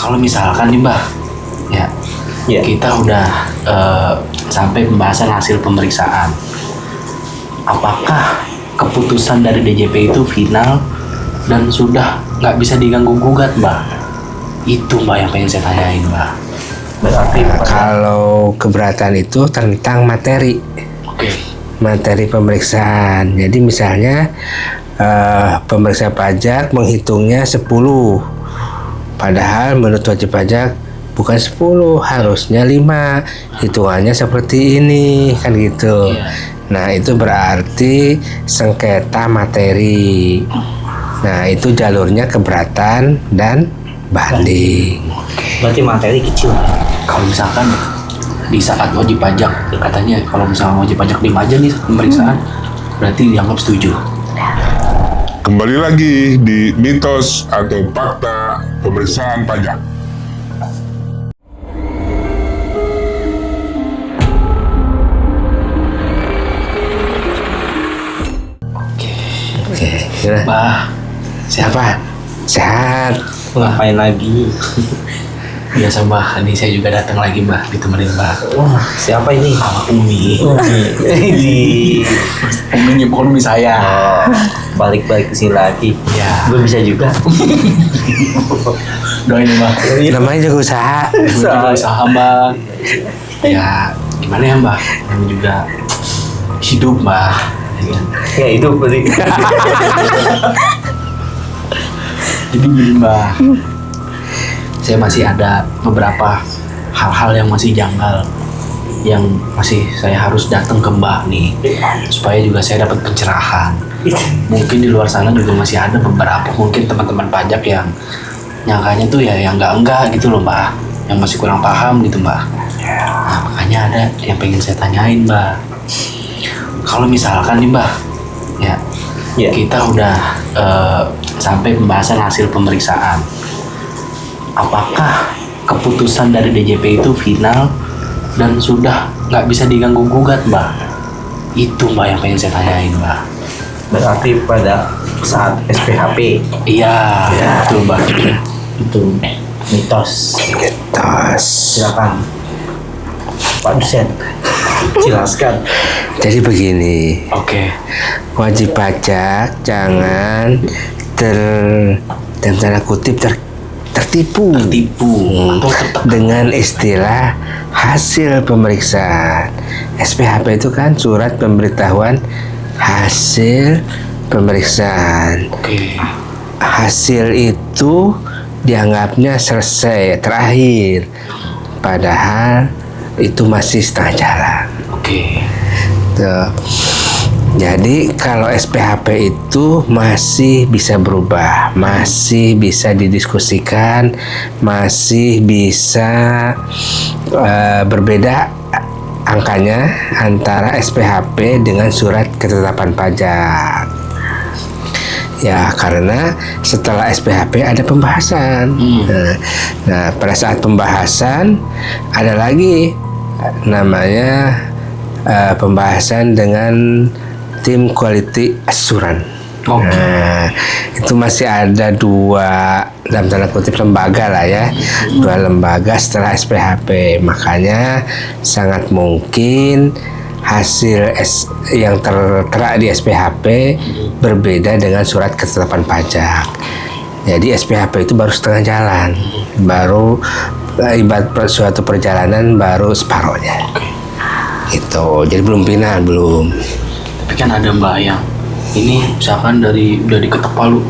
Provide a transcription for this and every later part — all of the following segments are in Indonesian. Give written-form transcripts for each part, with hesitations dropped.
Kalau misalkan nih Mbah, ya kita udah sampai pembahasan hasil pemeriksaan. Apakah keputusan dari DJP itu final dan sudah nggak bisa diganggu gugat, Mbah? Itu Mbah yang pengen saya tanyain, Mbah. Berarti kalau keberatan itu tentang materi. Oke. Materi pemeriksaan. Jadi misalnya pemeriksa pajak menghitungnya 10. Padahal menurut wajib pajak bukan 10, harusnya 5. Hitungannya seperti ini, kan gitu. Nah, itu berarti sengketa materi. Nah, itu jalurnya keberatan dan banding. Berarti materi kecil. Kalau misalkan di saat wajib pajak, katanya kalau misalnya wajib pajak diem aja nih pemeriksaan, berarti dianggap setuju. Kembali lagi di mitos atau fakta pemeriksaan pajak. Oke, gimana? Mbah, Siapa? Sehat. Ngapain lagi? biasa Mbah, ini saya juga datang lagi Mbah, ditemenin Mbah. Wah, siapa ini? Sama Umi. Umi bukan Umi saya. Balik-balik ke sini lagi. Ya. Gue bisa juga. Doain Mbah. Namanya juga usaha. Usaha Mbah. Ya, gimana ya Mbah? Ini juga hidup Mbah. Ya hidup berarti. Jadi gini Mbah, saya masih ada beberapa hal-hal yang masih janggal, yang masih saya harus datang ke Mbah nih, supaya juga saya dapat pencerahan. Mungkin di luar sana juga masih ada beberapa mungkin teman-teman pajak yang nyangkanya tuh ya yang enggak gitu loh Mbah, yang masih kurang paham gitu Mbah. Nah, makanya ada yang pengen saya tanyain Mbah. Kalau misalkan nih Mbah, ya kita udah sampai pembahasan hasil pemeriksaan. Apakah keputusan dari DJP itu final dan sudah nggak bisa diganggu gugat, Mbah? Itu Mbah yang pengen saya tanyain, Mbah. Berarti pada saat SPHP. Iya, betul Mbah. Itu mitos. Mitos. Silakan Pak Dosen, jelaskan. Jadi begini. Oke. Wajib pajak jangan dalam tanda kutip tertipu atau tertekan dengan istilah hasil pemeriksaan. SPHP itu kan surat pemberitahuan hasil pemeriksaan. Oke. Hasil itu dianggapnya selesai, terakhir, padahal itu masih setengah jalan. Oke. Tuh. Jadi kalau SPHP itu masih bisa berubah, masih bisa didiskusikan, masih bisa berbeda angkanya antara SPHP dengan surat ketetapan pajak. Ya, karena setelah SPHP ada pembahasan. Nah, pada saat pembahasan ada lagi namanya pembahasan dengan tim quality assurance. Nah, itu masih ada dua dalam tanda kutip lembaga lah ya, dua lembaga setelah SPHP. Makanya sangat mungkin hasil yang tertera di SPHP berbeda dengan surat ketetapan pajak. Jadi SPHP itu baru setengah jalan, baru ibarat suatu perjalanan baru separohnya. Gitu. Jadi belum final, belum. Tapi kan ada Mbak yang ini misalkan udah diketok palu.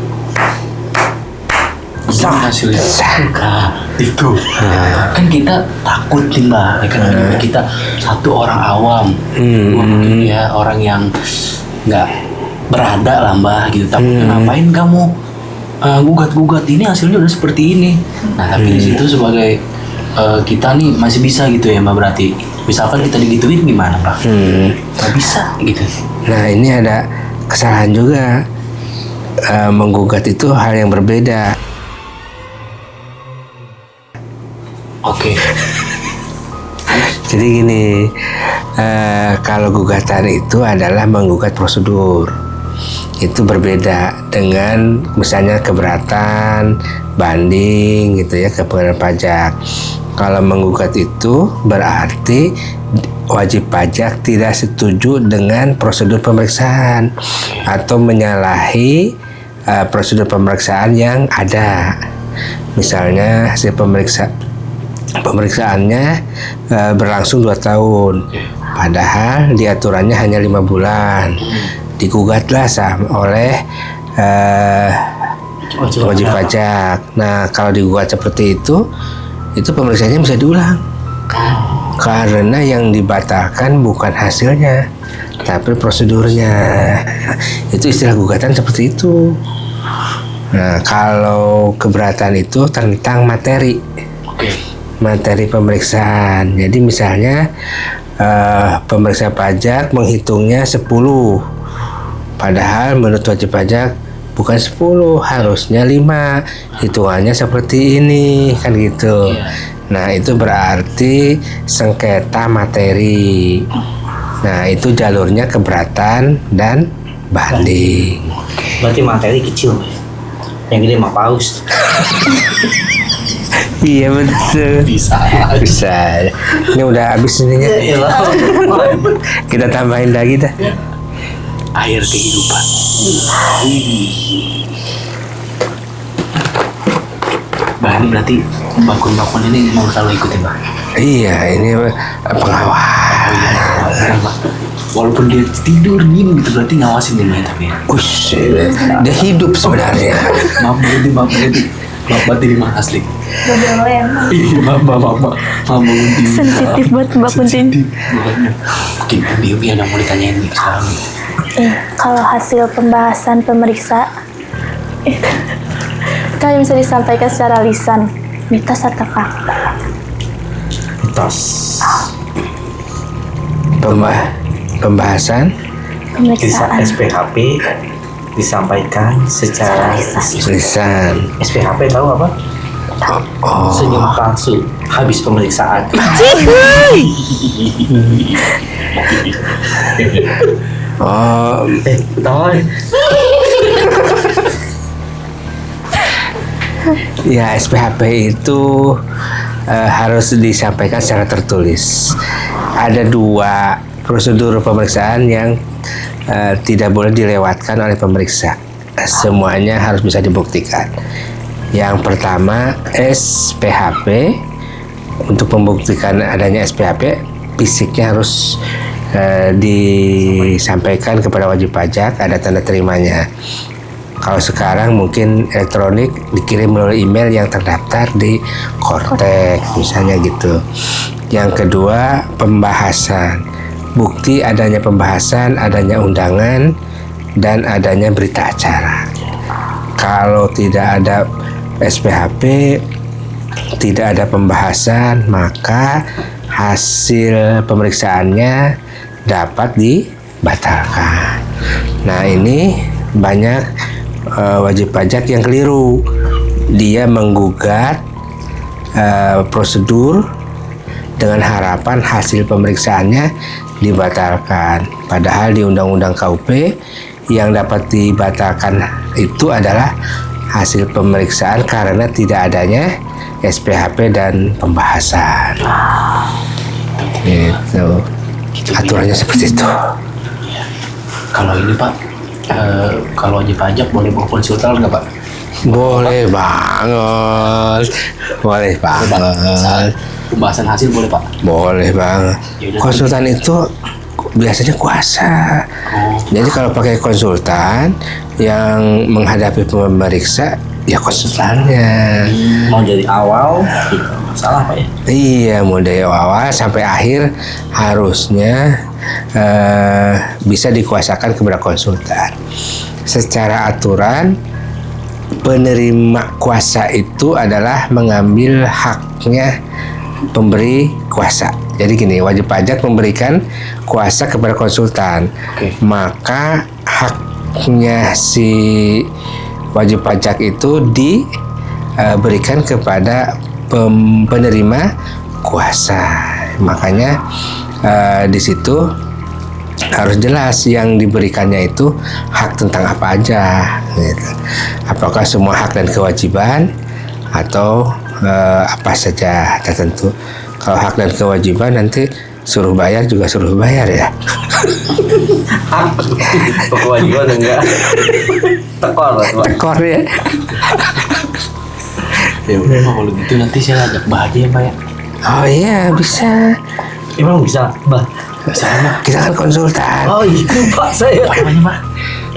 Sah hasilnya. Nah, itu. Kan kita takut nih Mbak, kan kita satu orang awam. Mungkin ya orang yang nggak berada lah Mbak gitu. Tapi ngapain kamu gugat-gugat, ini hasilnya udah seperti ini. Nah, tapi di situ sebagai kita nih masih bisa gitu ya Mbak, berarti misalkan kita digituin gimana Pak? Nggak bisa gitu. Nah, ini ada kesalahan juga. Menggugat itu hal yang berbeda. Oke. Jadi gini, kalau gugatan itu adalah menggugat prosedur. itu berbeda dengan misalnya keberatan, banding gitu ya ke pengadilan pajak. Kalau menggugat itu berarti wajib pajak tidak setuju dengan prosedur pemeriksaan atau menyalahi prosedur pemeriksaan yang ada. Misalnya hasil pemeriksaannya berlangsung 2 tahun, padahal diaturannya hanya 5 bulan. Digugatlah oleh wajib pajak. Nah, kalau digugat seperti itu pemeriksaannya bisa diulang. Karena yang dibatalkan bukan hasilnya, tapi prosedurnya. Itu istilah gugatan seperti itu. Nah, kalau keberatan itu tentang materi pemeriksaan. Jadi misalnya pemeriksa pajak menghitungnya 10, padahal menurut wajib pajak bukan 10, harusnya 5, hitungannya seperti ini, kan gitu. Nah, itu berarti sengketa materi. Nah, itu jalurnya keberatan dan banding. Berarti materi kecil, yang gede mah paus. Iya betul. Bisa. Ini udah habis ininya. Kita tambahin lagi dah. Air kehidupan. Bah, ini berarti bakun-bakun ini mau selalu ikutin, Bah? Iya, ini pengawal. Iya, Bah. Walaupun dia tidur gini gitu, berarti ngawasin nih, tapi ya. Ush, dia hidup sebenarnya. Maaf berarti di Mas asli. Gak boleh emang. Iya, maaf berhenti. Sensitif buat Mbak Kuntin. Oke, Bibi ada mau ditanyain nih sekarang. Kalau hasil pembahasan pemeriksa kan bisa disampaikan secara lisan, mitos atau fakta? Mitos. Pembahasan Pemeriksaan. SPHP disampaikan secara lisan. SPHP tahu apa? Senyum palsu habis pemeriksaan. Oh, Tahu? ya SPHP itu harus disampaikan secara tertulis. Ada 2 prosedur pemeriksaan yang tidak boleh dilewatkan oleh pemeriksa. Semuanya harus bisa dibuktikan. Yang pertama SPHP. Untuk membuktikan adanya SPHP, fisiknya harus disampaikan kepada wajib pajak, ada tanda terimanya. Kalau sekarang mungkin elektronik dikirim melalui email yang terdaftar di Kortek misalnya gitu. Yang kedua pembahasan, bukti adanya pembahasan, adanya undangan, dan adanya berita acara. Kalau tidak ada SPHP, tidak ada pembahasan, maka hasil pemeriksaannya dapat dibatalkan. Nah, ini banyak wajib pajak yang keliru. Dia menggugat prosedur dengan harapan hasil pemeriksaannya dibatalkan. Padahal di Undang-Undang KUP yang dapat dibatalkan itu adalah hasil pemeriksaan karena tidak adanya SPHP dan pembahasan. Gitu. Aturannya seperti itu. Kalau ini Pak, kalau wajib pajak boleh bawa konsultan nggak Pak? Boleh banget. Boleh banget. Pembahasan hasil boleh Pak? Boleh banget. Yaudah, Konsultan itu biasanya kuasa. Jadi kalau pakai konsultan yang menghadapi pemeriksa, ya konsultannya. Mau dari awal gitu. Salah Pak ya? Iya, mau dari awal sampai akhir harusnya bisa dikuasakan kepada konsultan. Secara aturan, penerima kuasa itu adalah mengambil haknya pemberi kuasa. Jadi gini, wajib pajak memberikan kuasa kepada konsultan. Maka haknya si wajib pajak itu diberikan kepada penerima kuasa. Makanya di situ harus jelas yang diberikannya itu hak tentang apa aja gitu. Apakah semua hak dan kewajiban atau apa saja tertentu. Kalau hak dan kewajiban nanti suruh bayar juga suruh bayar ya. Kewajiban enggak. Tekor ya. Ya udah Mbak, kalau gitu nanti saya ajak bahagia Mbak ya. Oh iya bisa. Emang bisa, Mbak? Bisa Mbak. Kita kan konsultan. Oh iya, Pak saya. Apa namanya Mbak?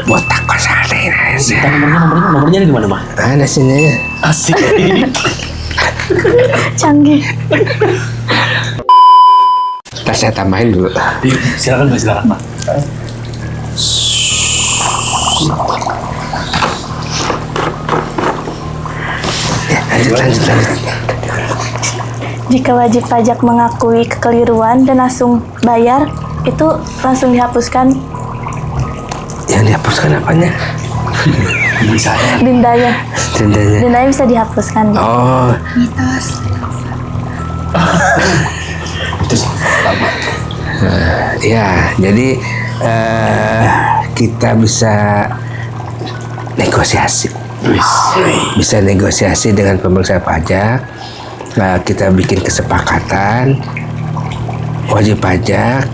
Botak konsultan aja. Kita nomornya di mana Mbak? Ada sini. Asik. Canggih. Ntar saya tambahin dulu. Silakan Mbak, silakan Mbak. Ya, lanjut. Jika wajib pajak mengakui kekeliruan dan langsung bayar, itu langsung dihapuskan Yang dihapuskan apanya? Bisa ya. dendanya. Dendanya. Dendanya bisa dihapuskan. Oh, Itu sih. Mbak. ya. Jadi kita bisa negosiasi. Bisa negosiasi dengan pemeriksa pajak. Kita bikin kesepakatan wajib pajak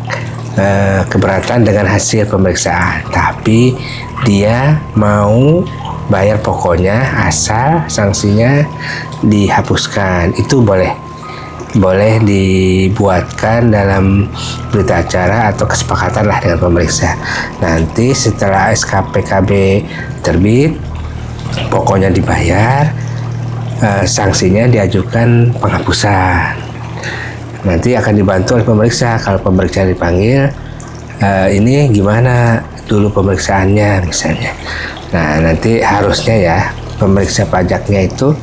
keberatan dengan hasil pemeriksaan, tapi dia mau bayar pokoknya asal sanksinya dihapuskan. Itu boleh dibuatkan dalam berita acara atau kesepakatan lah dengan pemeriksa. Nanti setelah SKPKB terbit, pokoknya dibayar, sanksinya diajukan penghapusan. Nanti akan dibantu oleh pemeriksa. Kalau pemeriksa dipanggil, ini gimana dulu pemeriksaannya misalnya. Nah nanti harusnya ya pemeriksa pajaknya itu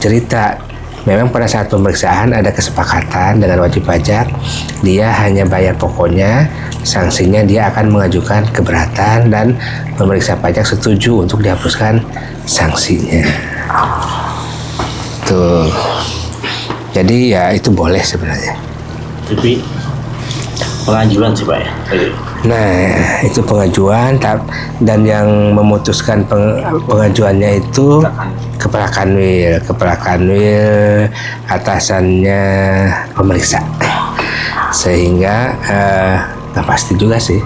cerita, memang pada saat pemeriksaan ada kesepakatan dengan wajib pajak, dia hanya bayar pokoknya, sanksinya dia akan mengajukan keberatan dan pemeriksa pajak setuju untuk dihapuskan sanksinya. Tuh. Jadi ya itu boleh sebenarnya. Tapi pengajuan sih Pak ya. Nah, itu pengajuan dan yang memutuskan pengajuannya itu kepala kanwil. Kepala kanwil atasannya pemeriksa. Sehingga nggak pasti juga sih.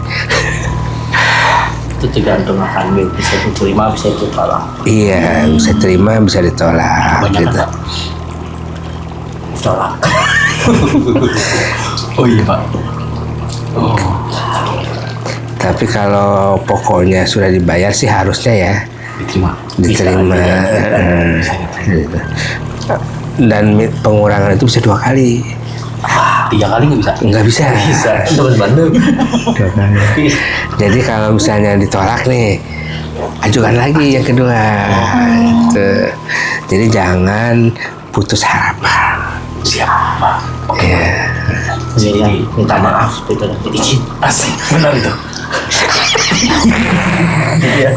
Itu tergantung akan bisa diterima, bisa ditolak. Iya, bisa terima, bisa ditolak. Banyak Gitu. Pak. Tolak. Oh iya Pak. Oh. Tapi kalau pokoknya sudah dibayar sih harusnya ya diterima. Gitu. Dan pengurangan itu bisa 2 kali. 3 kali nggak bisa? Nggak bisa. Bisa. Teman Bandung. 2 kali. Jadi kalau misalnya ditolak nih, ajukan lagi yang kedua. Gitu. Jadi jangan putus harapan. Siap Pak. Ya. Jadi minta maaf itu izin. Asik. Benar itu. Iya.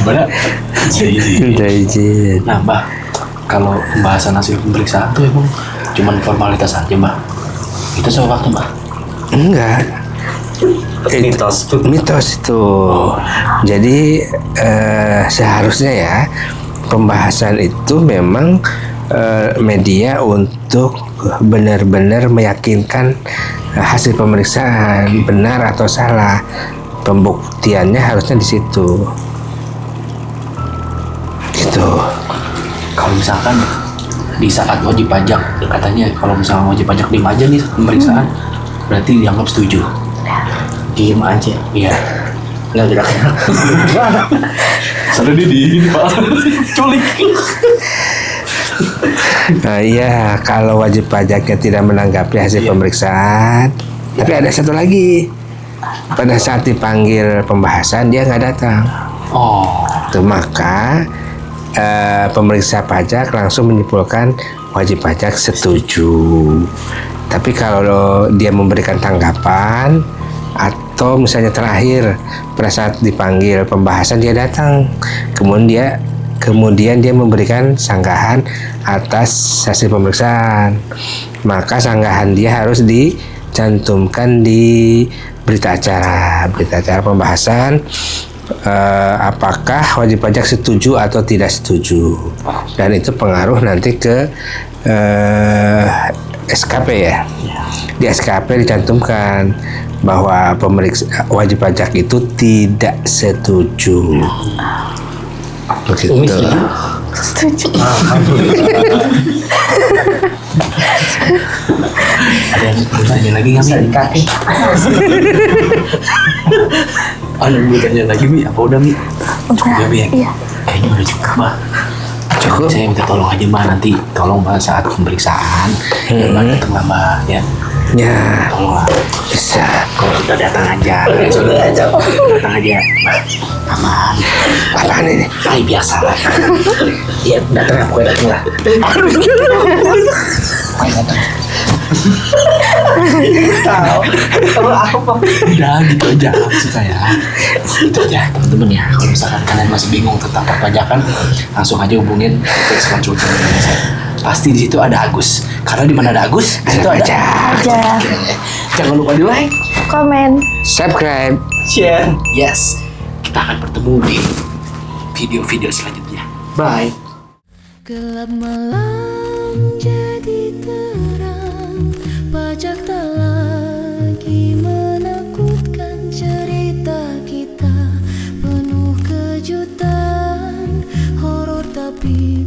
Gimana? Minta izin. Nah Mbak, kalau pembahasan hasil pemeriksaan tuh emang cuman formalitas aja Mbak. Itu sama waktu Mbak. Enggak. Mitos itu. Jadi seharusnya ya pembahasan itu memang media untuk benar-benar meyakinkan hasil pemeriksaan benar atau salah. Pembuktiannya harusnya di situ. Gitu. Kalau misalkan di saat wajib pajak, katanya kalau misalkan wajib pajak diem aja nih pemeriksaan, berarti dianggap setuju. Diem aja. Iya. Nggak gerak. Sudah di Pak. Culik. Nah, iya, kalau wajib pajaknya tidak menanggapi hasil pemeriksaan, tapi ada satu lagi. Pada saat dipanggil pembahasan dia nggak datang. Oh. Tuh, maka pemeriksa pajak langsung menyimpulkan wajib pajak setuju. Tapi kalau dia memberikan tanggapan atau misalnya terakhir pada saat dipanggil pembahasan dia datang, kemudian dia kemudian dia memberikan sanggahan atas hasil pemeriksaan, maka sanggahan dia harus dicantumkan di berita acara pembahasan, apakah wajib pajak setuju atau tidak setuju, dan itu pengaruh nanti ke SKP ya. Di SKP dicantumkan bahwa wajib pajak itu tidak setuju. Begitu. Umi setuju? Setuju. Ada yang mau tanya lagi nggak, Mi? Bisa dikaki. Ada yang mau tanya lagi, Mi? Apa udah, Mi? Udah. Mi, ya? Iya. Kayaknya udah cukup, Mbak. Cukup. Saya minta tolong aja, Mbak, nanti tolong Mbak saat pemeriksaan Mbak datang lah, Mbak, ya. Ya, Tolonglah. bisa. Kalau sudah datang aja, datang aja, Mbak. Aman. Apaan ini? Kayak biasa. Iya, datang aku datang lah. Udah gitu aja suka ya. Itu aja teman-teman ya. Kalau misalkan kalian masih bingung tentang perpajakan, langsung aja hubungin Office Konsultan Indonesia. Pasti di situ ada Agus. Karena di mana ada Agus, di situ ada Aja. Jangan lupa di like, Komen. Subscribe. Share. yes. Kita akan bertemu di video-video selanjutnya. Bye. Gelap malam jadi terang, pajak tak lagi menakutkan, cerita kita penuh kejutan, horor tapi